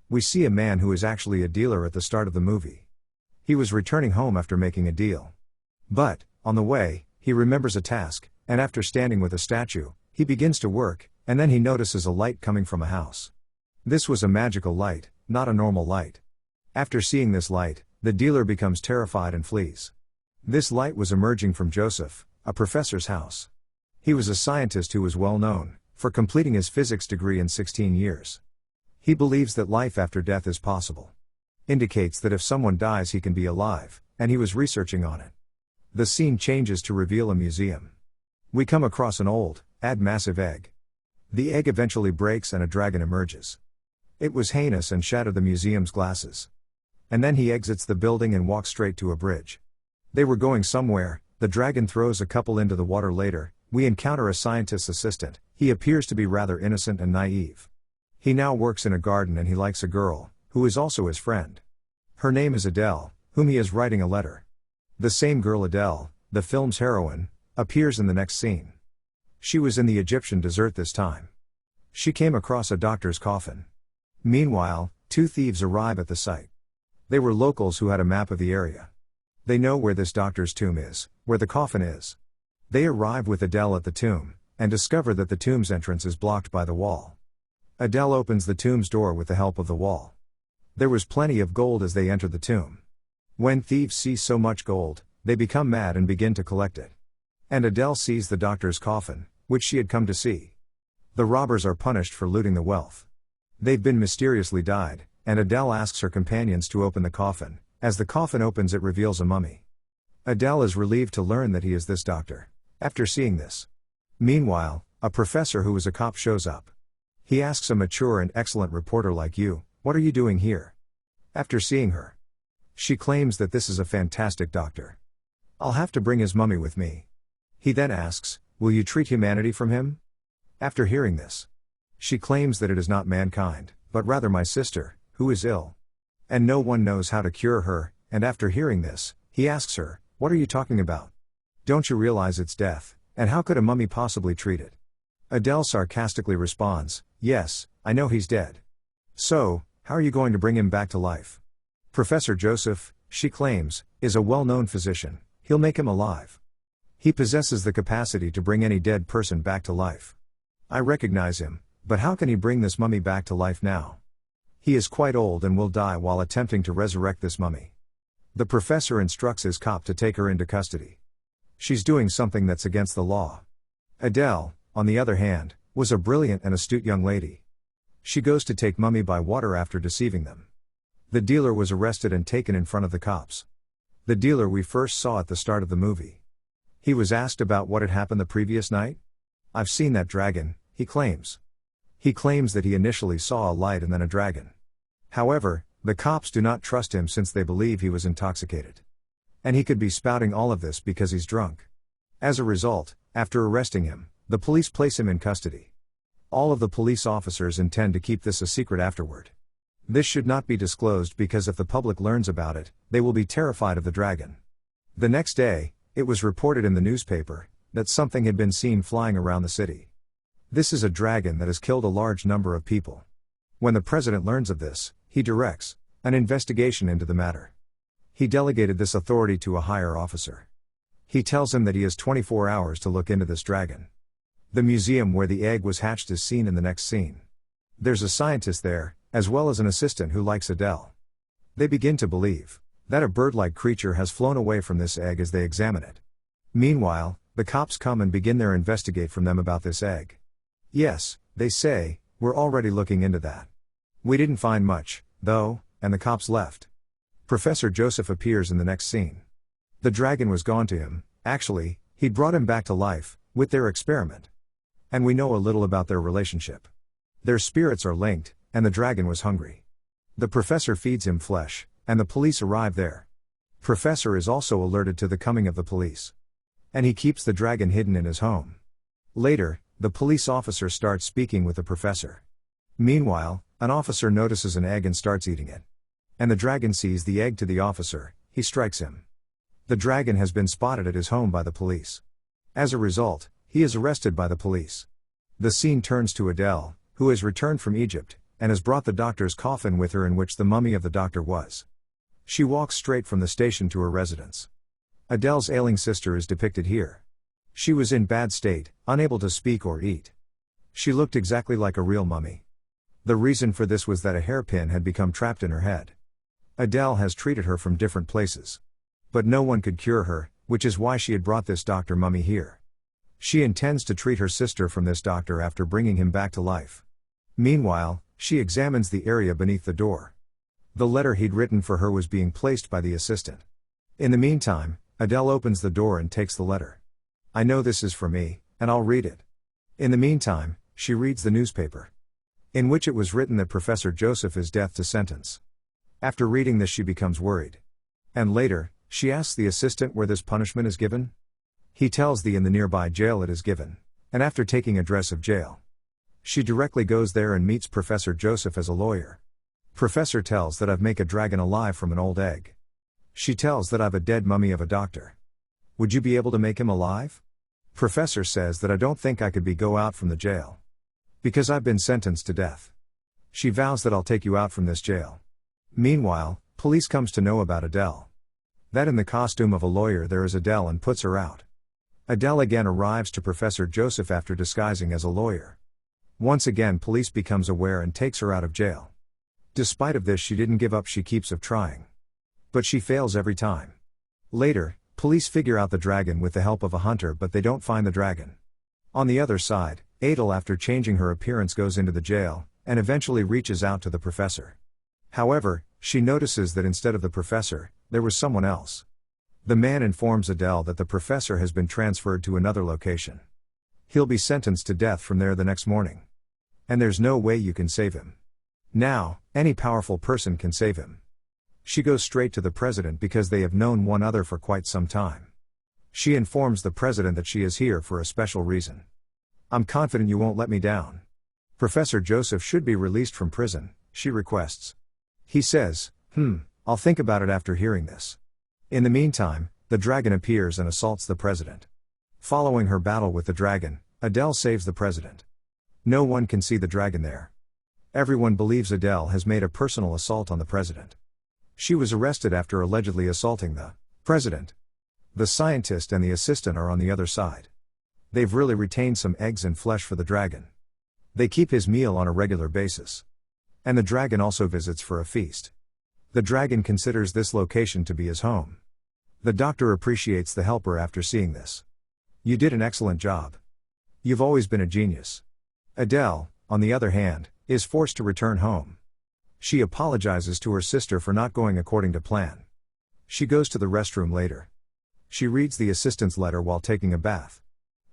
We see a man who is actually a dealer at the start of the movie. He was returning home after making a deal. But, on the way, he remembers a task, and after standing with a statue, he begins to work, and then he notices a light coming from a house. This was a magical light, not a normal light. After seeing this light, the dealer becomes terrified and flees. This light was emerging from Joseph, a professor's house. He was a scientist who was well known for completing his physics degree in 16 years. He believes that life after death is possible. Indicates that if someone dies he can be alive, and he was researching on it. The scene changes to reveal a museum. We come across an old, massive egg. The egg eventually breaks and a dragon emerges. It was heinous and shattered the museum's glasses. And then he exits the building and walks straight to a bridge. They were going somewhere. The dragon throws a couple into the water. Later, we encounter a scientist's assistant. He appears to be rather innocent and naive. He now works in a garden and he likes a girl, who is also his friend. Her name is Adele, whom he is writing a letter. The same girl Adele, the film's heroine, appears in the next scene. She was in the Egyptian desert this time. She came across a doctor's coffin. Meanwhile, two thieves arrive at the site. They were locals who had a map of the area. They know where this doctor's tomb is, where the coffin is. They arrive with Adele at the tomb, and discover that the tomb's entrance is blocked by the wall. Adele opens the tomb's door with the help of the wall. There was plenty of gold as they entered the tomb. When thieves see so much gold, they become mad and begin to collect it. And Adele sees the doctor's coffin, which she had come to see. The robbers are punished for looting the wealth. They've been mysteriously died, and Adele asks her companions to open the coffin. As the coffin opens, it reveals a mummy. Adele is relieved to learn that he is this doctor. After seeing this. Meanwhile, a professor who is a cop shows up. He asks a mature and excellent reporter like you, "What are you doing here?" After seeing her, she claims that this is a fantastic doctor. "I'll have to bring his mummy with me." He then asks, "Will you treat humanity from him?" After hearing this, she claims that it is not mankind, but rather my sister, who is ill. And no one knows how to cure her, and after hearing this, he asks her, "What are you talking about? Don't you realize it's death, and how could a mummy possibly treat it?" Adele sarcastically responds, "Yes, I know he's dead. So, how are you going to bring him back to life?" Professor Joseph, she claims, is a well-known physician. He'll make him alive. He possesses the capacity to bring any dead person back to life. I recognize him, but how can he bring this mummy back to life now? He is quite old and will die while attempting to resurrect this mummy. The professor instructs his cop to take her into custody. She's doing something that's against the law. Adele, on the other hand, was a brilliant and astute young lady. She goes to take mummy by water after deceiving them. The dealer was arrested and taken in front of the cops. The dealer we first saw at the start of the movie. He was asked about what had happened the previous night. "I've seen that dragon," he claims. He claims that he initially saw a light and then a dragon. However, the cops do not trust him since they believe he was intoxicated. And he could be spouting all of this because he's drunk. As a result, after arresting him, the police place him in custody. All of the police officers intend to keep this a secret afterward. This should not be disclosed because if the public learns about it, they will be terrified of the dragon. The next day, it was reported in the newspaper that something had been seen flying around the city. This is a dragon that has killed a large number of people. When the president learns of this, he directs an investigation into the matter. He delegated this authority to a higher officer. He tells him that he has 24 hours to look into this dragon. The museum where the egg was hatched is seen in the next scene. There's a scientist there, as well as an assistant who likes Adele. They begin to believe that a bird-like creature has flown away from this egg as they examine it. Meanwhile, the cops come and begin their investigate from them about this egg. "Yes," they say, "we're already looking into that. We didn't find much, though," and the cops left. Professor Joseph appears in the next scene. The dragon was gone to him. Actually, he'd brought him back to life, with their experiment. And we know a little about their relationship. Their spirits are linked, and the dragon was hungry. The professor feeds him flesh, and the police arrive there. Professor is also alerted to the coming of the police. And he keeps the dragon hidden in his home. Later, the police officer starts speaking with the professor. Meanwhile, an officer notices an egg and starts eating it. And the dragon sees the egg to the officer, he strikes him. The dragon has been spotted at his home by the police. As a result, he is arrested by the police. The scene turns to Adele, who has returned from Egypt, and has brought the doctor's coffin with her in which the mummy of the doctor was. She walks straight from the station to her residence. Adele's ailing sister is depicted here. She was in bad state, unable to speak or eat. She looked exactly like a real mummy. The reason for this was that a hairpin had become trapped in her head. Adele has treated her from different places. But no one could cure her, which is why she had brought this Dr. Mummy here. She intends to treat her sister from this doctor after bringing him back to life. Meanwhile, she examines the area beneath the door. The letter he'd written for her was being placed by the assistant. In the meantime, Adele opens the door and takes the letter. I know this is for me, and I'll read it. In the meantime, she reads the newspaper, in which it was written that Professor Joseph is death to sentence. After reading this, she becomes worried. And later, she asks the assistant where this punishment is given. He tells the in the nearby jail it is given, and after taking address of jail, she directly goes there and meets Professor Joseph as a lawyer. Professor tells that I've make a dragon alive from an old egg. She tells that I've a dead mummy of a doctor. Would you be able to make him alive? Professor says that I don't think I could go out from the jail, because I've been sentenced to death. She vows that I'll take you out from this jail. Meanwhile, police comes to know about Adele. That in the costume of a lawyer there is Adele and puts her out. Adele again arrives to Professor Joseph after disguising as a lawyer. Once again police becomes aware and takes her out of jail. Despite of this, she didn't give up, she keeps of trying. But she fails every time. Later, police figure out the dragon with the help of a hunter, but they don't find the dragon. On the other side, Adele, after changing her appearance, goes into the jail, and eventually reaches out to the professor. However, she notices that instead of the professor, there was someone else. The man informs Adele that the professor has been transferred to another location. He'll be sentenced to death from there the next morning. And there's no way you can save him. Now, any powerful person can save him. She goes straight to the president because they have known one another for quite some time. She informs the president that she is here for a special reason. I'm confident you won't let me down. Professor Joseph should be released from prison, she requests. He says, I'll think about it after hearing this. In the meantime, the dragon appears and assaults the president. Following her battle with the dragon, Adele saves the president. No one can see the dragon there. Everyone believes Adele has made a personal assault on the president. She was arrested after allegedly assaulting the president. The scientist and the assistant are on the other side. They've really retained some eggs and flesh for the dragon. They keep his meal on a regular basis. And the dragon also visits for a feast. The dragon considers this location to be his home. The doctor appreciates the helper after seeing this. You did an excellent job. You've always been a genius. Adele, on the other hand, is forced to return home. She apologizes to her sister for not going according to plan. She goes to the restroom later. She reads the assistant's letter while taking a bath.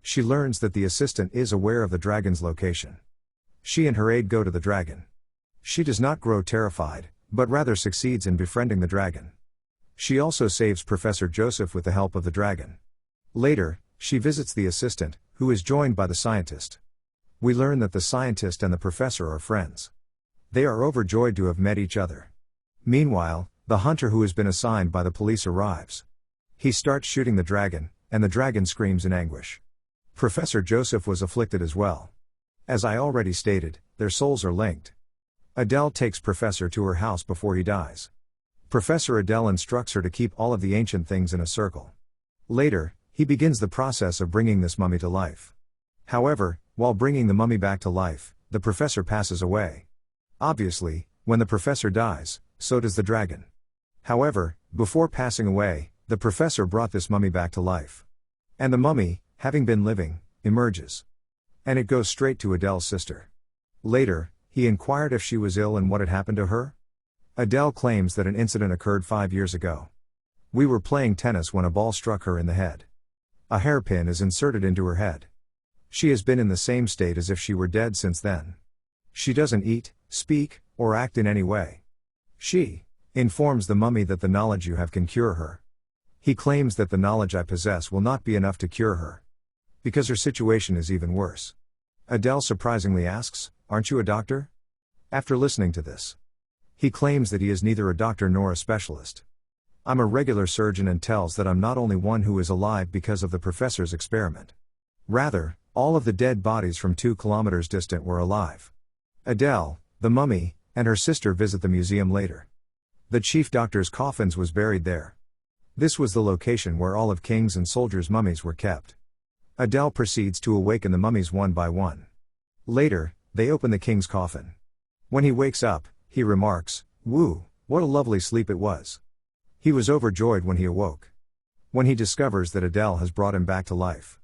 She learns that the assistant is aware of the dragon's location. She and her aide go to the dragon. She does not grow terrified, but rather succeeds in befriending the dragon. She also saves Professor Joseph with the help of the dragon. Later, she visits the assistant, who is joined by the scientist. We learn that the scientist and the professor are friends. They are overjoyed to have met each other. Meanwhile, the hunter who has been assigned by the police arrives. He starts shooting the dragon, and the dragon screams in anguish. Professor Joseph was afflicted as well. As I already stated, their souls are linked. Adele takes Professor to her house before he dies. Professor Adele instructs her to keep all of the ancient things in a circle. Later, he begins the process of bringing this mummy to life. However, while bringing the mummy back to life, the professor passes away. Obviously, when the professor dies, so does the dragon. However, before passing away, the professor brought this mummy back to life. And the mummy, having been living, emerges. And it goes straight to Adele's sister. Later, he inquired if she was ill and what had happened to her. Adele claims that an incident occurred 5 years ago. We were playing tennis when a ball struck her in the head. A hairpin is inserted into her head. She has been in the same state as if she were dead since then. She doesn't eat, speak, or act in any way. She informs the mummy that the knowledge you have can cure her. He claims that the knowledge I possess will not be enough to cure her, because her situation is even worse. Adele surprisingly asks, "Aren't you a doctor?" After listening to this, he claims that he is neither a doctor nor a specialist. "I'm a regular surgeon," and tells that I'm not only one who is alive because of the professor's experiment. Rather, all of the dead bodies from 2 kilometers distant were alive. Adele, The mummy, and her sister visit the museum later. The chief doctor's coffins was buried there. This was the location where all of kings' and soldiers' mummies were kept. Adele proceeds to awaken the mummies one by one. Later, they open the king's coffin. When he wakes up, he remarks, "Woo, what a lovely sleep it was." He was overjoyed when he awoke. When he discovers that Adele has brought him back to life.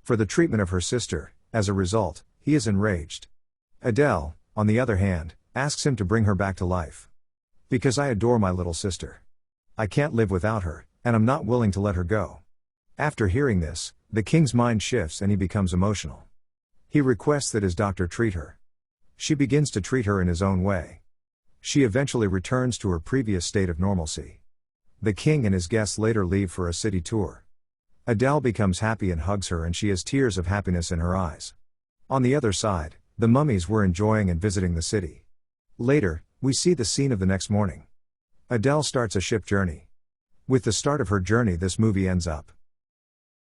For the treatment of her sister, as a result, he is enraged. Adele, on the other hand, asks him to bring her back to life. "Because I adore my little sister. I can't live without her, and I'm not willing to let her go." After hearing this, the king's mind shifts and he becomes emotional. He requests that his doctor treat her. She begins to treat her in his own way. She eventually returns to her previous state of normalcy. The king and his guests later leave for a city tour. Adele becomes happy and hugs her, and she has tears of happiness in her eyes. On the other side, the mummies were enjoying and visiting the city. Later, we see the scene of the next morning. Adele starts a ship journey. With the start of her journey, this movie ends up.